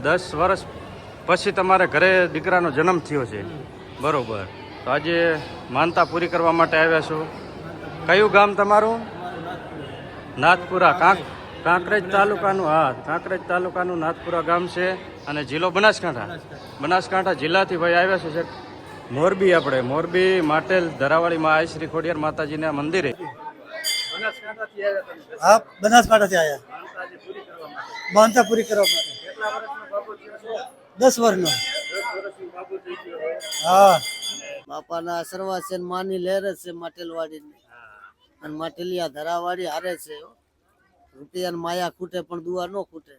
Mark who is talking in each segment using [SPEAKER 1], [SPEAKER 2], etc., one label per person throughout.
[SPEAKER 1] 10 વર્ષ પછી તમારે ઘરે દીકરાનો જન્મ થયો છે, બરોબર. તો આજે માનતા પૂરી કરવા માટે આવ્યા છો. કયું ગામ તમારું? નાથપુરા. કાંકરેજ તાલુકાનું, હા, કાંકરેજ તાલુકાનું નાથપુરા ગામ છે અને જિલ્લો બનાસકાંઠા જિલ્લાથી ભાઈ આવ્યા છે. મોરબી, આપણે મોરબી માટેલ ધરાવાળીમાં આઈ શ્રી ખોડિયાર માતાજીના મંદિરે.
[SPEAKER 2] હા, બનાસકાંઠાથી આવ્યા માનતા પૂરી કરવા માટે. 10 વર્ષનો. હા, બાપાના આશીર્વાદ છે, માની લહેર છે માટેલવાડી અને માટેલિયા ધરાવાડી હારે છે. રૂપિયાની માયા ખૂટે પણ દુઆ ન ખૂટે.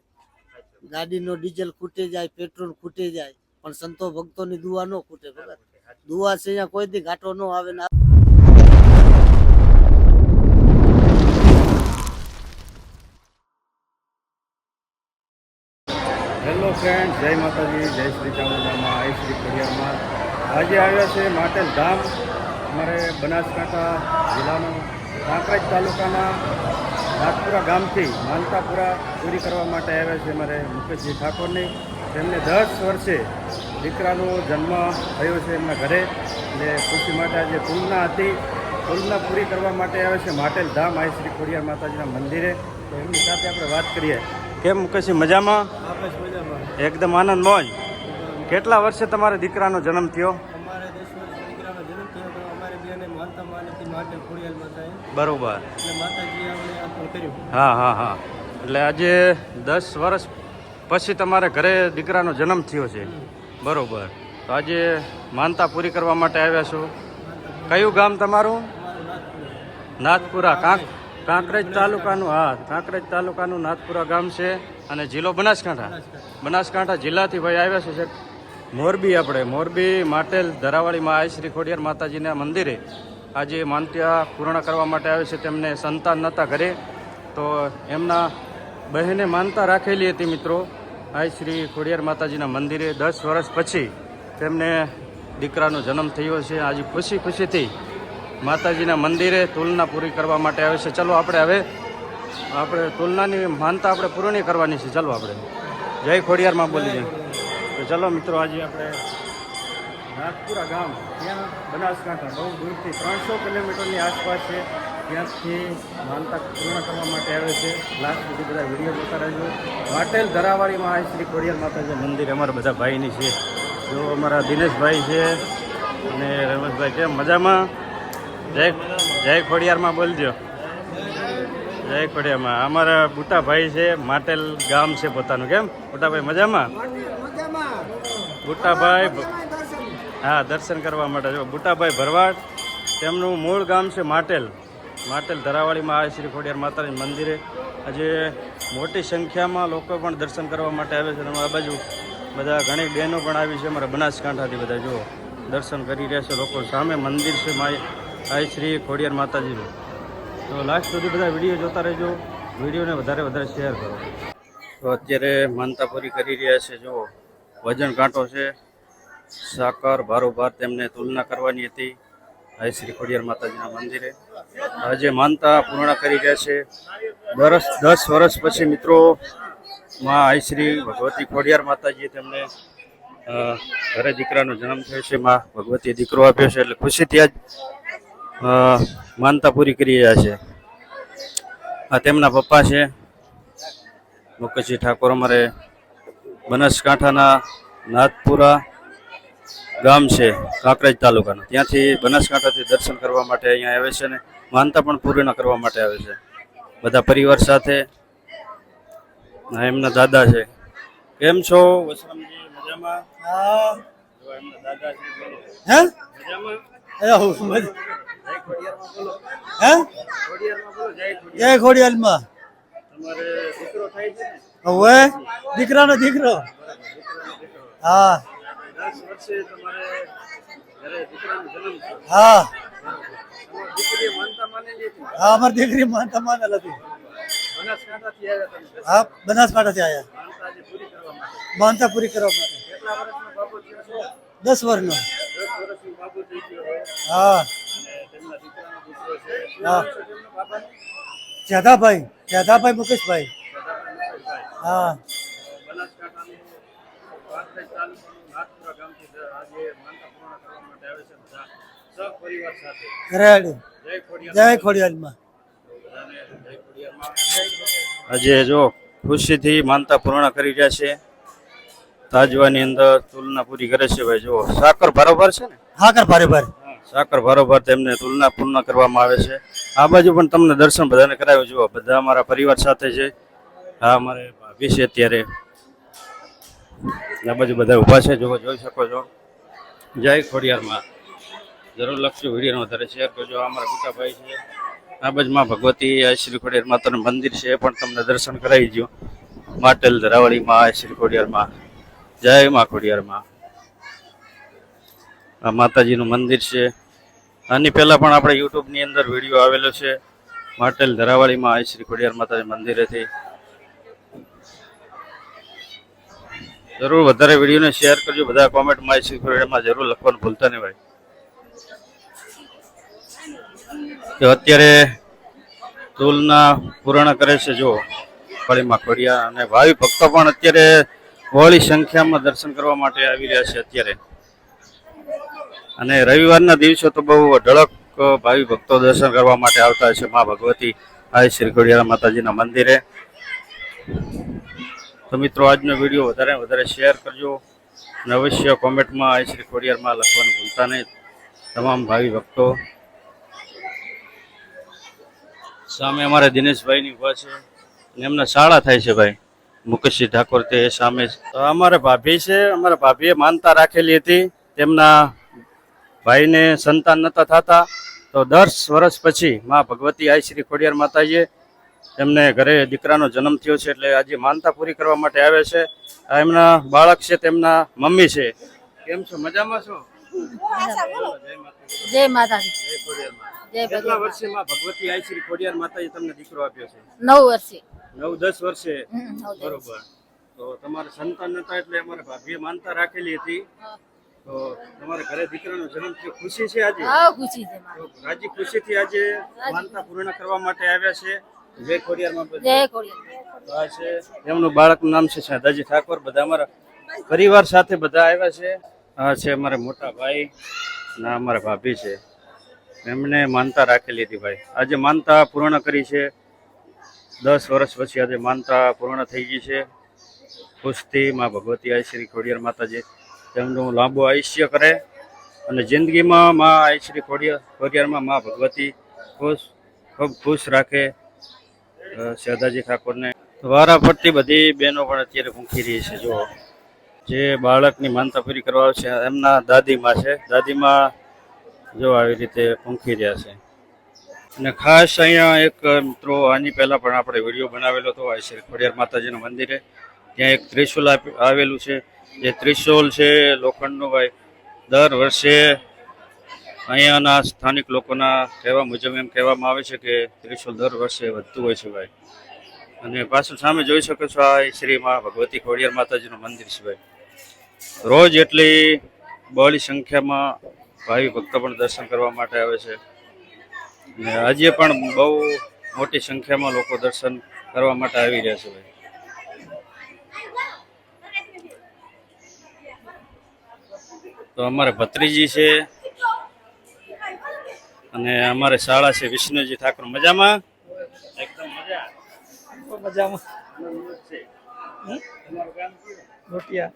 [SPEAKER 2] ગાડીનો ડીઝલ ખૂટી જાય, પેટ્રોલ ખૂટી જાય, પણ સંતો ભક્તોની દુઆ ન ખૂટે. દુઆ છે અહીંયા કોઈ દી ઘાટો ન આવે ને.
[SPEAKER 1] હેલો ફ્રેન્ડ, જય માતાજી, જય શ્રી ચામુંડામાં, આઈ શ્રી ખોડિયારમાં. આજે આવ્યા છે માટેલ ધામ. અમારે બનાસકાંઠા જિલ્લાનો કાંકરેજ તાલુકાના નાથપુરા ગામથી માનતા પૂરી કરવા માટે આવ્યા છે અમારે મુકેશજી ઠાકોરની. તેમને 10 વર્ષે દીકરાનો જન્મ થયો છે એમના ઘરે, એટલે ખુશી માટે આજે તુલના પૂરી કરવા માટે આવ્યા છે માટેલ ધામ આઈ શ્રી ખોડિયાર માતાજીના મંદિરે. તો એમની સાથે આપણે વાત કરીએ. કેમ મુકેશજી, મજામાં? એકદમ આનંદ મોજ. કેટલા વર્ષે તમારે દીકરાનો જન્મ થયો? બરોબર. હા હા હા. એટલે આજે 10 વર્ષ પછી તમારે ઘરે દીકરાનો જન્મ થયો છે, બરોબર. તો આજે માનતા પૂરી કરવા માટે આવ્યા છો. કયું ગામ તમારું? નાથપુરા. કાંકરેજ તાલુકાનું, હા, કાંકરેજ તાલુકાનું નાથપુરા ગામ છે અને જિલ્લો બનાસકાંઠા જિલ્લાથી ભાઈ આવ્યા છે. મોરબી, આપણે મોરબી માટેલ ધરાવાળીમાં આઈ શ્રી ખોડિયાર માતાજીના મંદિરે આજે માનતા પૂર્ણ કરવા માટે આવે છે. તેમને સંતાન નહોતા ઘરે, તો એમના બહેને માનતા રાખેલી હતી મિત્રો આઈ શ્રી ખોડિયાર માતાજીના મંદિરે. 10 વર્ષ પછી તેમને દીકરાનો જન્મ થયો છે. આજે ખુશીથી માતાજીના મંદિરે તુલના પૂરી કરવા માટે આવે છે. ચલો આપણે તુલનાની માનતા આપણે પૂર્ણ કરવાની છે. ચલો આપણે જય ખોડિયારમાં બોલી જાય. તો ચલો મિત્રો, આજે આપણે નાથપુરા ગામ, ત્યાં બનાસકાંઠા બહુ દૂરથી 300 કિલોમીટરની આસપાસ છે, ત્યાંથી માનતા પૂર્ણ કરવા માટે આવે છે. લાસ્ટ સુધી બધા વિડીયો જોતા રહેજો. માટેલ ધરાવાળીમાં આઈ શ્રી ખોડિયાર માતાજી મંદિર અમારા બધા ભાઈની છે. જો અમારા દિનેશભાઈ છે અને રમેશભાઈ. કેમ, મજામાં? જય ખોડિયારમાં બોલજો. જય ખોડિયારમાં. અમારા બુટાભાઈ છે, માટેલ ગામ છે પોતાનું. કેમ બુટાભાઈ, મજામાં? બુટાભાઈ, હા, દર્શન કરવા માટે. જો બુટાભાઈ ભરવાડ, તેમનું મૂળ ગામ છે માટેલ ધરાવાળીમાં આઈ શ્રી ખોડિયાર માતાજી મંદિરે આજે મોટી સંખ્યામાં લોકો પણ દર્શન કરવા માટે આવે છે. આ બાજુ બધા ઘણી બહેનો પણ આવી છે અમારા બનાસકાંઠાથી. બધા જો દર્શન કરી રહ્યા છે લોકો. સામે મંદિર છે આઈ શ્રી ખોડિયાર માતાજીનું. તો લાસ્ટ સુધી બધા વિડીયો જોતા રહેજો. વિડીયોને વધારે શેર કરો. તો અત્યારે માનતા પૂરી કરી રહ્યા છે. જો વજન કાંટો છે, સાકર ભારોભાર તેમને તુલના કરવાની હતી આઈ શ્રી ખોડિયાર માતાજીના મંદિરે. આજે માનતા પૂર્ણ કરી રહ્યા છે. 10 વર્ષ પછી મિત્રો માં આઈ શ્રી ભગવતી ખોડિયાર માતાજીએ તેમને ઘરે દીકરાનો જન્મ થયો છે. માં ભગવતીએ દીકરો આપ્યો છે, એટલે ખુશીથી આજ માનતા પૂરી કરી રહ્યા છે. આ તેમના પપ્પા છે મુકેશજી ઠાકોર. અમારે બનાસકાંઠાના નાથપુરા ગામ છે, કાંકરેજ તાલુકાનું. ત્યાંથી બનાસકાંઠાથી દર્શન કરવા માટે અહીંયા આવે છે ને માનતા પણ પૂર્ણ કરવા માટે આવે છે બધા પરિવાર સાથે. એમના દાદા છે. કેમ છો વસરામજી, મજામાં?
[SPEAKER 2] હા,
[SPEAKER 1] એમના દાદા છે.
[SPEAKER 2] હે,
[SPEAKER 1] મજામાં?
[SPEAKER 2] જય ખોડિયારમાં.
[SPEAKER 1] તમારે દીકરો થાય છે ને?
[SPEAKER 2] હવે દીકરાનો દીકરો. હા,
[SPEAKER 1] 10 વર્ષે તમારે ઘરે દીકરાનો જન્મ થયો.
[SPEAKER 2] હા,
[SPEAKER 1] દીકરીએ માનતા માનેલી હતી?
[SPEAKER 2] હા, અમારી દીકરી માનતા માનેલ હતી.
[SPEAKER 1] બનાસકાંઠાથી આવ્યા તમે?
[SPEAKER 2] હા, બનાસકાંઠાથી આવ્યા
[SPEAKER 1] માનતા આજે પૂરી કરવા માટે.
[SPEAKER 2] માનતા પૂરી કરવા માટે.
[SPEAKER 1] કેટલા વર્ષનો બાબો થયો છે?
[SPEAKER 2] 10 વર્ષનો.
[SPEAKER 1] 10 વર્ષનો બાબો થઈ ગયો હોય.
[SPEAKER 2] હા,
[SPEAKER 1] અને તેમના દીકરાનો દીકરો છે. શું
[SPEAKER 2] હા,
[SPEAKER 1] નામ છે તેમના બાબાનું?
[SPEAKER 2] જેઠાભાઈ મુકેશભાઈ. હા,
[SPEAKER 1] બનાસકાંઠાનું
[SPEAKER 2] રેડી જય ખોડિયારમાં.
[SPEAKER 1] આજે જો ખુશીથી માનતા પૂર્ણ કરી રહ્યા છે. તાજવાની અંદર તુલના પૂરી કરે છે ભાઈ. જો સાકર બરોબર છે ને?
[SPEAKER 2] હાકર બરાબર.
[SPEAKER 1] સાકર બરોબર તેમને તુલના પૂર્ણ કરવામાં આવે છે. આ બાજુ પણ તમને દર્શન બધાને કરાવ્યું. જુઓ બધા અમારા પરિવાર સાથે છે. હા અમારે ભાભી છે અત્યારે. આ બાજુ બધા ઊભા છે, જો જોઈ શકો છો. જય ખોડિયારમાં. જરૂર લખજો, વિડીયોનો વધારે શેર કરજો. અમારા મોટાભાઈ છે. આ બાજુ માં ભગવતી શ્રી ખોડિયાર માતાનું મંદિર છે, એ પણ તમને દર્શન કરાવી દો. માટેલ ધરાવળીમાં શ્રી ખોડિયારમાં. જય માં ખોડિયારમાં. આ માતાજીનું મંદિર છે. આની પહેલા પણ આપણે યુટ્યુબની અંદર વિડીયો આવેલો છે માટેલ ધરાવાળીમાં શ્રી ખોડિયાર માતાજી મંદિરેથી. જરૂર વધારે વિડીયોને શેર કરજો. બધા કોમેન્ટમાં શ્રી ખોડિયારમાં જરૂર લખવાનું ભૂલતા નહીં ભાઈ. તો અત્યારે તુલના પૂર્ણ કરે છે જો ફળીમાં ખોડિયાર, અને ભાવિ ભક્તો પણ અત્યારે બહોળી સંખ્યામાં દર્શન કરવા માટે આવી રહ્યા છે અત્યારે. અને રવિવારના દિવસે તો બહુ અઢળક ભાવિ ભક્તો દર્શન કરવા માટે આવતા છે મા ભગવતી આ શ્રી ખોડિયાર માતાજીના મંદિરે. તો મિત્રો આજનો વિડીયો વધારે વધારે શેર કરજો, અને અવશ્ય કોમેન્ટમાં આ શ્રી ખોડિયારમાં લખવાનું ભૂલતા નહીં તમામ ભાવિ ભક્તો. સામે અમારે દિનેશભાઈની ઉભા છે, અને એમના શાળા થાય છે ભાઈ મુકેશજી ઠાકોર, તે સામે. તો અમારે ભાભી છે. અમારા ભાભીએ માનતા રાખેલી હતી, તેમના ભાઈને સંતાન નતા થતા, તો 10 વર્ષ પછી મા ભગવતી આઈ શ્રી ખોડિયાર માતાજીએ તેમને ઘરે દીકરાનો જન્મ થયો છે, એટલે આજે માનતા પૂરી કરવા માટે આવે છે. આ એમના બાળક છે, તેમના મમ્મી છે. કેમ છો? મજામાં છો?
[SPEAKER 3] જય માતાજી.
[SPEAKER 1] જય ખોડિયારમાં.
[SPEAKER 3] જય
[SPEAKER 1] કેટલા વર્ષે મા ભગવતી આઈ શ્રી ખોડિયાર માતાજી તમને દીકરો આપ્યો છે?
[SPEAKER 3] 9 વર્ષે.
[SPEAKER 1] 9-10 વર્ષે.
[SPEAKER 3] 9
[SPEAKER 1] બરોબર. તો તમારે સંતાન નતા એટલે અમારે ભાભીએ માનતા રાખેલી હતી, તો તમારે ઘરે દીકરાનો જન્મ થયો. ખુશી છે આજે?
[SPEAKER 3] હા, ખુશી છે મારે.
[SPEAKER 1] તો રાજી ખુશીથી આજે માનતા પૂર્ણ કરવા માટે આવ્યા છે. જય ખોડિયારમાં.
[SPEAKER 3] જય ખોડિયાર.
[SPEAKER 1] તો આ છે એમનું બાળકનું નામ છે શાદાજી ઠાકોર. બધા અમારા પરિવાર સાથે બધા આવ્યા છે. આ છે અમારા મોટા ભાઈ ના અમારા ભાભી છે. એમને માનતા રાખેલી હતી ભાઈ. આજે માનતા પૂર્ણ કરી છે. 10 વર્ષ પછી આજે માનતા પૂર્ણ થઈ ગઈ છે. ખુશથી મા ભગવતી આઈ શ્રી ખોડિયાર માતાજી તેમનું લાંબુ આયુષ્ય કરે, અને જિંદગીમાં મા આઈ શ્રી ખોડિયારમાં મા ભગવતી ખૂબ ખુશ રાખે શાદાજી ઠાકોરને. વારા ફરતી બધી બહેનો પણ અત્યારે પૂંખી રહી છે. જો જે બાળકની માનતા પૂરી કરવા આવશે એમના દાદીમાં છે. દાદીમાં જો આવી રીતે પૂંખી રહ્યા છે. અને ખાસ અહીંયા એક મિત્રો આની પહેલાં પણ આપણે વિડીયો બનાવેલો હતો આ શ્રી ખોડિયાર માતાજીના મંદિરે. ત્યાં એક ત્રિશુલ આવેલું છે. જે ત્રિશુલ છે લોખંડનું ભાઈ. દર વર્ષે અહીંયાના સ્થાનિક લોકોના કહેવા મુજબ એમ કહેવામાં આવે છે કે ત્રિશુલ દર વર્ષે વધતું હોય છે ભાઈ. અને પાછું સામે જોઈ શકો છો આ શ્રી મા ભગવતી ખોડિયાર માતાજીનું મંદિર છે ભાઈ. રોજ એટલી બહોળી સંખ્યામાં ભાવિ ભક્તો પણ દર્શન કરવા માટે આવે છે, અને આજે પણ બહુ મોટી સંખ્યામાં લોકો દર્શન કરવા માટે આવી રહ્યા છે ભાઈ. તો અમારે ભત્રીજી છે, અને અમારે શાળા છે વિષ્ણુજી ઠાકોર. મજામાં? એકદમ મજામાં.
[SPEAKER 2] રોટિયા.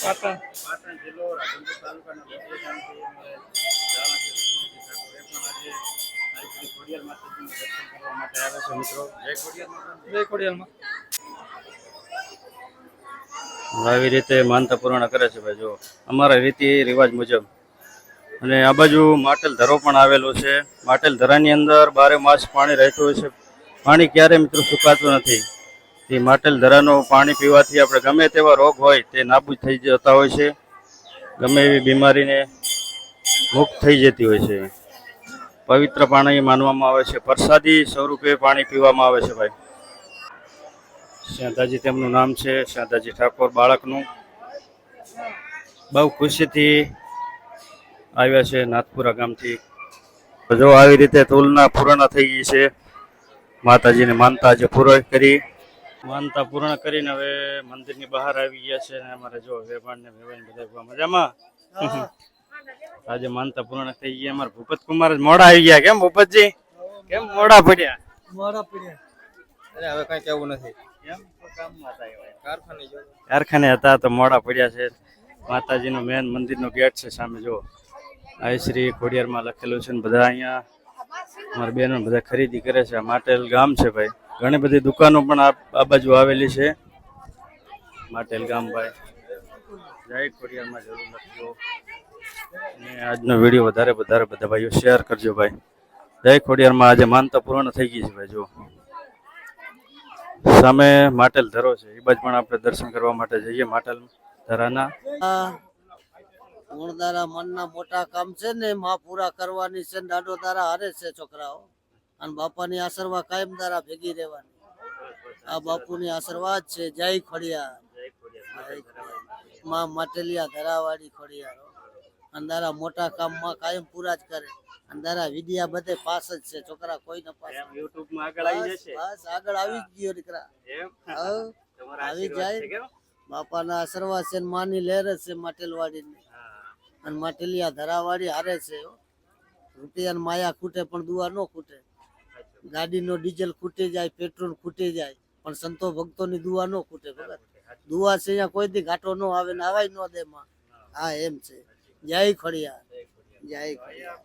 [SPEAKER 1] પાટણ જિલ્લો રાજનગર તાલુકાના લોટિયા ગામથી અમારે શાળા છે વિષ્ણુજી ઠાકોર. એ પણ આજે આઈ શ્રી ખોડિયાર માતાજીનું દર્શન કરવા માટે આવે છે મિત્રો. જય ખોડિયાર માતા.
[SPEAKER 2] જય ખોડિયારમાં.
[SPEAKER 1] આવી રીતે માનતા પૂર્ણ કરે છે ભાઈ. જો અમારા રીતિ રિવાજ મુજબ. અને આ બાજુ માટેલ ધરો પણ આવેલો છે. માટેલ ધરાની અંદર 12 માસ પાણી રહેતું હોય છે. પાણી ક્યારે મિત્રો સુકાતું નથી. એ માટેલ ધરાનું પાણી પીવાથી આપણે ગમે તેવા રોગ હોય તે નાબૂદ થઈ જતા હોય છે. ગમે એવી બીમારીને મુક્ત થઈ જતી હોય છે. પવિત્ર પાણી માનવામાં આવે છે. પ્રસાદી સ્વરૂપે પાણી પીવામાં આવે છે ભાઈ. શાદાજી તેમનું નામ છે, શાદાજી ઠાકોર બાળકનું. બહુ ખુશીથી આવ્યા છે નાથપુરા ગામથી. જો આવી રીતે તુલના પૂર્ણ થઈ ગઈ છે. માતાજીની માનતા આજે પૂર્ણ કરી, માનતા પૂર્ણ કરીને હવે મંદિરની બહાર આવી ગયા છે. અને અમારે જો વેવાણ ને વેવાણ બધા મજામાં. આજે માનતા પૂર્ણ થઈ ગઈ. અમારા ભૂપત કુમાર જ મોડા આવી ગયા. કેમ ભૂપતજી, કેમ મોડા પડ્યા?
[SPEAKER 4] અરે હવે કઈ કેવું નથી.
[SPEAKER 1] કેમ તો કામમાં હતા એવા?
[SPEAKER 4] કારખાને જો
[SPEAKER 1] કારખાને હતા તો મોડા પડ્યા છે. માતાજીનો મેન મંદિરનો ગેટ છે સામે જો. આ શ્રી ખોડિયારમાં લખેલું છે ને બધા અહીંયા મારા બહેનો બધા ખરીદી કરે છે. આ માટેલ ગામ છે ભાઈ. ઘણી બધી દુકાનો પણ આ બાજુ આવેલી છે. માટેલ ગામ ભાઈ. જય ખોડિયારમાં જરૂર લખજો. અને આજનો વિડીયો વધારે બધા ભાઈઓ શેર કરજો ભાઈ. જય ખોડિયારમાં આજે માનતા પૂર્ણ થઈ ગઈ છે ભાઈ. જો સામે માટેલ ધરો છે એ બાજુ પણ આપણે દર્શન કરવા માટે જઈએ. માટેલ ધરાના
[SPEAKER 2] ગુણદારા મનના મોટા કામ છે ને માં પૂરા કરવાની છે ને દાડો દારા હારે છે છોકરાઓ. અને બાપાની આશીર્વાદ કાયમ દારા ભેગી રહેવાની. આ બાપુની આશીર્વાદ છે. જય ખોડિયાર, જય ખોડિયાર. માં માટેલિયા ધરાવાળી ખોડિયાર. અને દારા મોટા કામમાં કાયમ પૂરા જ કરે. અને દારા વિદ્યા બધે પાસ જ છે છોકરા, કોઈ ન પાસ.
[SPEAKER 1] યુટ્યુબમાં આગળ આવી જશે.
[SPEAKER 2] બસ આગળ આવી જ ગયો દીકરા. આવી જાય. બાપાના આશીર્વાદ છે, માની લહેર જ છે માટેલવાડીની. અને માટેલિયા ધરાવાળી હારે છે. રૂપિયાની માયા ખૂટે પણ દુઆ ન ખૂટે. ગાડીનો ડીઝલ ખૂટી જાય, પેટ્રોલ ખૂટી જાય, પણ સંતો ભક્તોની દુઆ ન ખૂટે. ભગત દુઆ છે અહીંયા કોઈ દી ઘાટો ન આવે ને આવાય ન દે માં. હા એમ છે. જય ખોડિયાર, જય ખોડિયાર.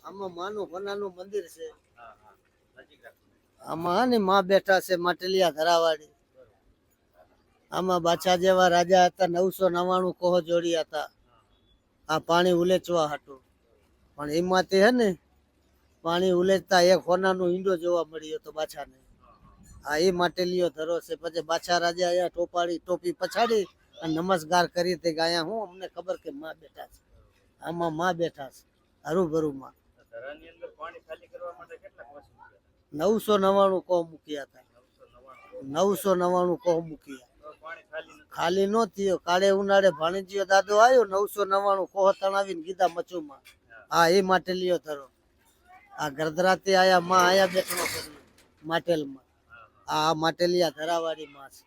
[SPEAKER 2] આમાં માનું હોનાનું મંદિર છે. આમાં ને માં બેઠા છે માટેલિયા ધરાવાળી. આમાં બાદશાહ જેવા રાજા હતા. 999 કોહ જોડી હતા આ પાણી ઉલેચવા હાટું. પણ એમાંથી હે ને પાણી ઉલેચતા એક હોનાનો ઈંડો જોવા મળ્યો હતો બાદશાહને. આ એ માટેલિયો ધરો છે. પછી બાદશાહ રાજા અહીંયા ટોપી પછાડી અને નમસ્કાર કરી તે ગાયા. હું અમને ખબર કે માં બેઠા છે. આમાં માં બેઠા છે હરુભરું માં. 999 કોહ મૂક્યા હતા. 999 કોહ મૂક્યા. ખાલી નો થયો. કાળે ઉનાળે ભાણીજીયો દાદો આવ્યો. 999 કોહ તણાવીને કીધા મચુમાં. હા એ માટેલિયો ધરો. આ ગરદરાતે આયા માં આયા બેઠો માટેલમાં. આ માટેલિયા ધરાવાળી માં છે.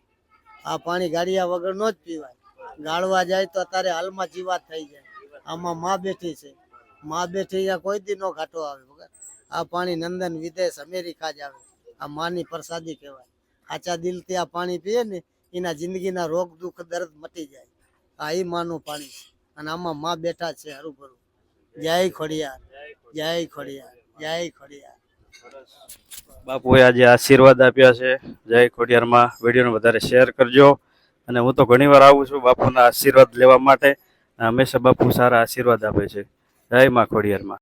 [SPEAKER 2] આ પાણી ગાડિયા વગર નો જ પીવાય. ગાળવા જાય તો અત્યારે હાલમાં જીવાત થઈ જાય. આમાં માં બેઠી છે. માં બેઠી અહીંયા કોઈ દી નો ઘાટો આવે વગર. આ પાણી નંદન વિદેશ અમેરિકા જ આવે. આ માની પ્રસાદી કહેવાય. સાચા દિલથી આ પાણી પીએ ને એના જિંદગીના રોગ દુઃખ દર્દ મટી જાય. આ એ માનું પાણી છે. અને આમાં માં બેઠા છે હરુભરું. જય ખોડિયાર, જય ખોડિયાર, જય ખોડિયાર.
[SPEAKER 1] બાપુએ આજે આશીર્વાદ આપ્યા છે. જય ખોડિયારમાં. વિડીયોને વધારે શેર કરજો. અને હું તો ઘણી વાર આવું છું બાપુના આશીર્વાદ લેવા માટે. હંમેશા બાપુ સારા આશીર્વાદ આપે છે. જય માં ખોડિયારમાં.